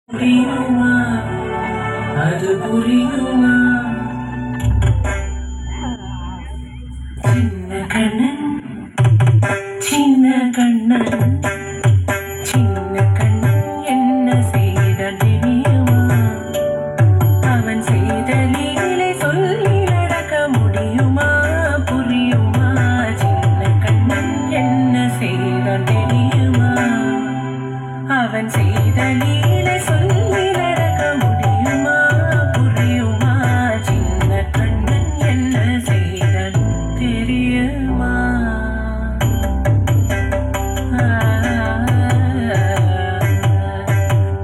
புரியுமா அது புரியுமா சின்ன கண்ணன் சின்ன கண்ணன் சின்ன கண்ணன் என்ன செய்த தெரியுமா அவன் செய்த லீலை சொல்லி நடக்க முடியுமா புரியுமா சின்ன கண்ணன் என்ன செய்த தெரியுமா அவன் செய்த லீலை சொல்லி நடக்க முடியுமா புரியுமா சின்ன கண்ணன் என்ன செய்த தெரியுமா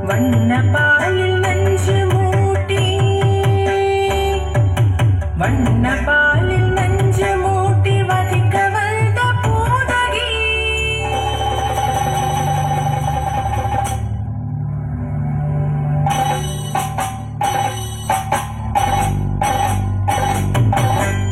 வண்ண பாலில் நஞ்சு மூட்டி வண்ண பாலில் நஞ்சு மூட்டி வதிக்க வந்த பூதகி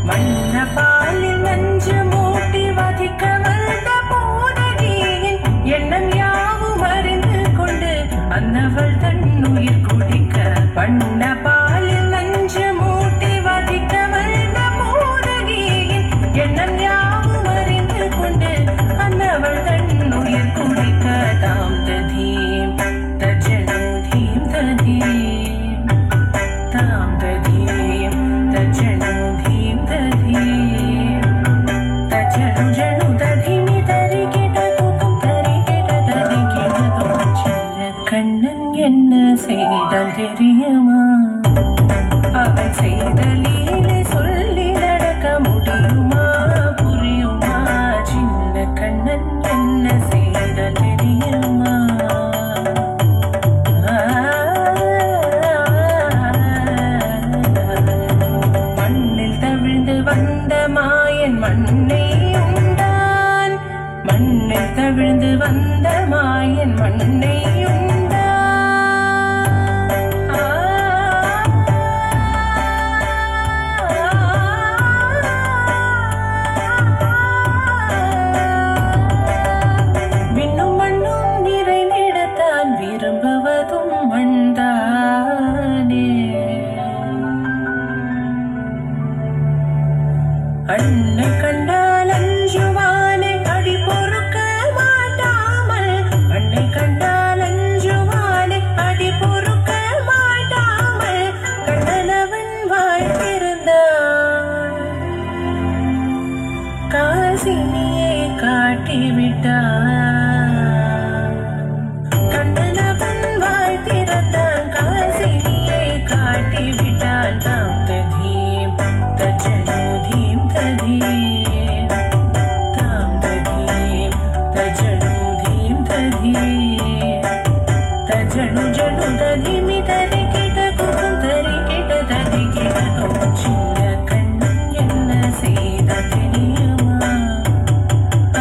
வண்ண பாலில் நஞ்சு மூட்டி வதிக்க வந்த பூதகியின் எண்ணம் யாவும் அறிந்து கொண்டு அன்னவள் தன் உயிர் குடிக்க வண்ண பாலில் நஞ்சு மூட்டி வதிக்க வந்த பூதகியின் எண்ணம் யாவும் அறிந்து கொண்டு அன்னவள் தன் உயிர் குடிக்க தாம் ததீம் தஜனு தீம் ததீம் தாம் ததீம் தஜனு தீம் ததீம் தஜனு ஜனு ததீமி தரிகிடதும் தரிகிடதும் சின்ன கண்ணன் என்ன செய்தால் தெரியுமா அவன் செய்த லீலை சொல்லி நடக்க முடியுமா புரியுமா சின்ன கண்ணன் என்ன செய்தால் தெரியுமா மண்ணில் தவிழ்ந்து வந்த மாயன் மண்ணை உண்டான் மண்ணில் தவிழ்ந்து வந்த மாயன் மண்ணை உண்டான் விண்ணும் மண்ணும் நிறைந்திடத்தான் விரும்புவதும் மண்தானே அன்னை கண்டால் அஞ்சுவானே அடி பொறுக்க மாட்டாமல் அன்னை கண்டால் அஞ்சுவானே அடி பொறுக்க மாட்டாமல் கண்ணனவன் வாழ்ந்திருந்தான் காசினியை காட்டிவிட்டான் கண்ணனவன் வாழ்த்திருந்தான் காசினியை காட்டிவிட்டான் தாம் ததீம் தஜனு தீம் ததீம் தாம் ததீம் தஜனு தீம் ததீம் தஜனு ஜனு ததீமி தரிகிடதும் தரிகிடதும் சின்ன கண்ணன் என்ன செய்த தெரியுமா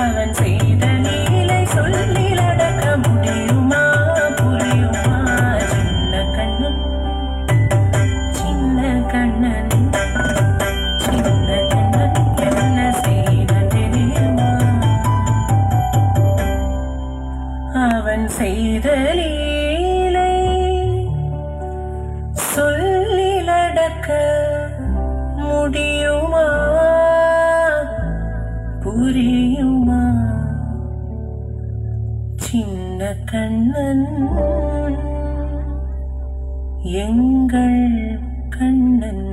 அவன் செய்த லீலை சொல்லி நடக்க முடியுமா புரியுமா சின்ன கண்ணன் சின்ன கண்ணன் சின்ன கண்ணன் என்ன செய்த தெரியுமா அவன் செய்த லீலை சொல்லி நடக்க முடியுமா புரியுமா சின்ன கண்ணன் எங்கள் கண்ணன்